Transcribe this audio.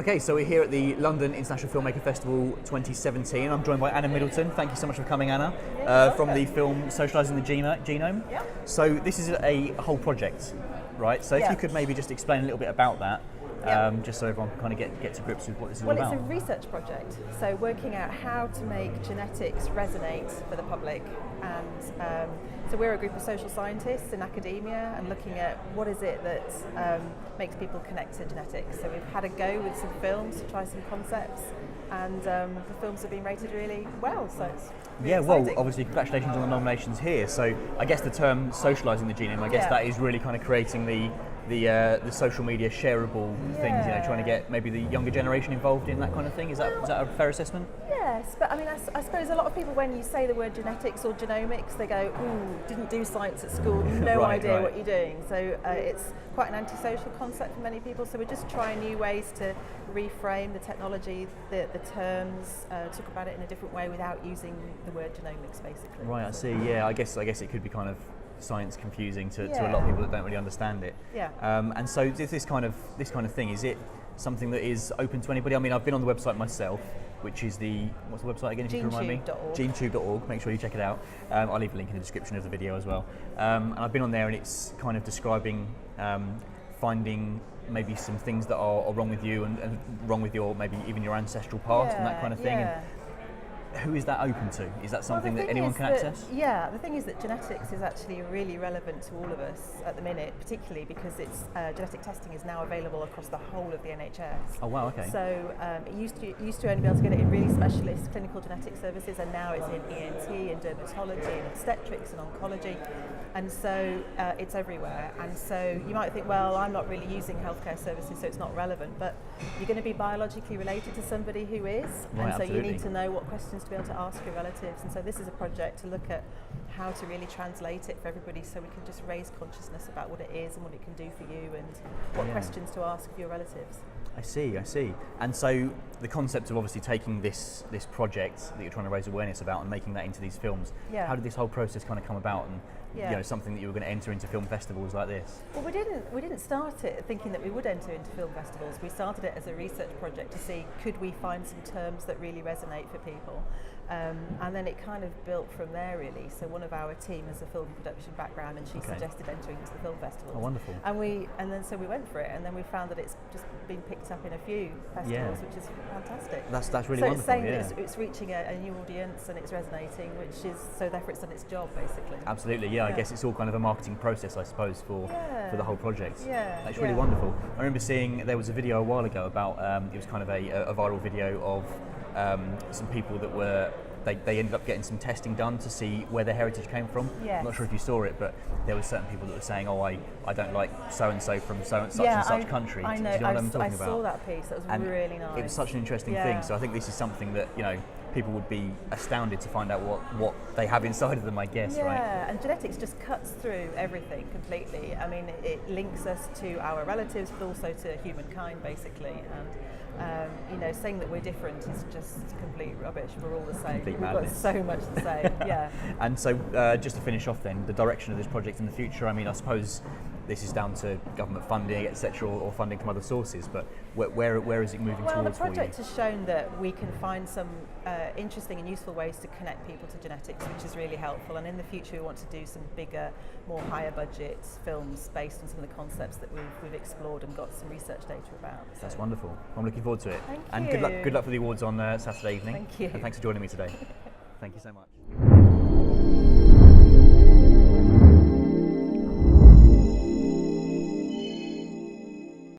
Okay, so we're here at the London International Filmmaker Festival 2017. I'm joined by Anna Middleton. Thank you so much for coming, Anna, from the film Socialising the Genome. Yeah. So this is a whole project, right? So if you could maybe just explain a little bit about that, just so everyone can kind of get to grips with what this is all about. Well, it's a research project, so working out how to make genetics resonate for the public. And so we're a group of social scientists in academia and looking at what is it that makes people connect to genetics. So we've had a go with some films to try some concepts, and the films have been rated really well, so it's really exciting. Well, obviously congratulations on the nominations here. So I guess the term socialising the genome, I guess that is really kind of creating the social media shareable things, trying to get maybe the younger generation involved in that kind of thing. Is that a fair assessment? Yes, but I mean, I suppose a lot of people, when you say the word genetics or genomics, they go, "Ooh, didn't do science at school, no idea what you're doing." So it's quite an antisocial concept for many people. So we're just trying new ways to reframe the technology, the terms, talk about it in a different way without using the word genomics, basically. Right, I see. Yeah, I guess it could be kind of science confusing to a lot of people that don't really understand it. Yeah. And so this kind of thing, is it something that is open to anybody? I mean, I've been on the website myself, which is what's the website again, if you can remind me? Genetube.org. Make sure you check it out. I'll leave a link in the description of the video as well. And I've been on there, and it's kind of describing finding maybe some things that are wrong with you and wrong with your, maybe even your ancestral past and that kind of thing. And who is that open to? Is that something that anyone can access? Yeah, the thing is that genetics is actually really relevant to all of us at the minute, particularly because it's genetic testing is now available across the whole of the NHS. Oh wow, okay. So it used to only be able to get it in really specialist clinical genetic services, and now it's in ENT and dermatology and obstetrics and oncology, and so it's everywhere. And so you might think, well, I'm not really using healthcare services, so it's not relevant, but you're going to be biologically related to somebody who is, and so you need to know what questions to be able to ask your relatives. And so this is a project to look at how to really translate it for everybody, so we can just raise consciousness about what it is and what it can do for you, and what questions to ask of your relatives. I see. And so the concept of obviously taking this project that you're trying to raise awareness about and making that into these films, how did this whole process kind of come about, and something that you were going to enter into film festivals like this? Well, we didn't start it thinking that we would enter into film festivals. We started it as a research project to see, could we find some terms that really resonate for people, and then it kind of built from there, really. So one of our team has a film production background, and she suggested entering into the film festivals. Oh, wonderful. So we went for it, and then we found that it's just been picked up in a few festivals, which is fantastic. That's really wonderful. So it's saying that it's reaching a new audience and it's resonating, which is, so therefore it's done its job, basically. Absolutely, I guess it's all kind of a marketing process, I suppose, for the whole project. Yeah, That's really wonderful. I remember seeing there was a video a while ago about it was kind of a viral video of some people that were they ended up getting some testing done to see where their heritage came from. I'm not sure if you saw it, but there were certain people that were saying, "Oh, I don't like so and so from such and such country." I know. Do you know what I'm talking about? I saw that piece. That was really nice. It was such an interesting thing. So I think this is something that people would be astounded to find out what they have inside of them, I guess, right? Yeah, and genetics just cuts through everything completely. I mean, it links us to our relatives, but also to humankind, basically. And saying that we're different is just complete rubbish. We're all the same. Complete madness. We've got so much the same. And so, just to finish off, then, the direction of this project in the future. I mean, I suppose this is down to government funding, etc., or funding from other sources. But where is it moving towards? Well, the project has shown that we can find some interesting and useful ways to connect people to genetics, which is really helpful. And in the future, we want to do some bigger, more higher budget films based on some of the concepts that we've explored and got some research data about. So. That's wonderful. I'm looking forward to it. Thank and you. good luck for the awards on Saturday evening. Thank you. And thanks for joining me today. Thank you so much.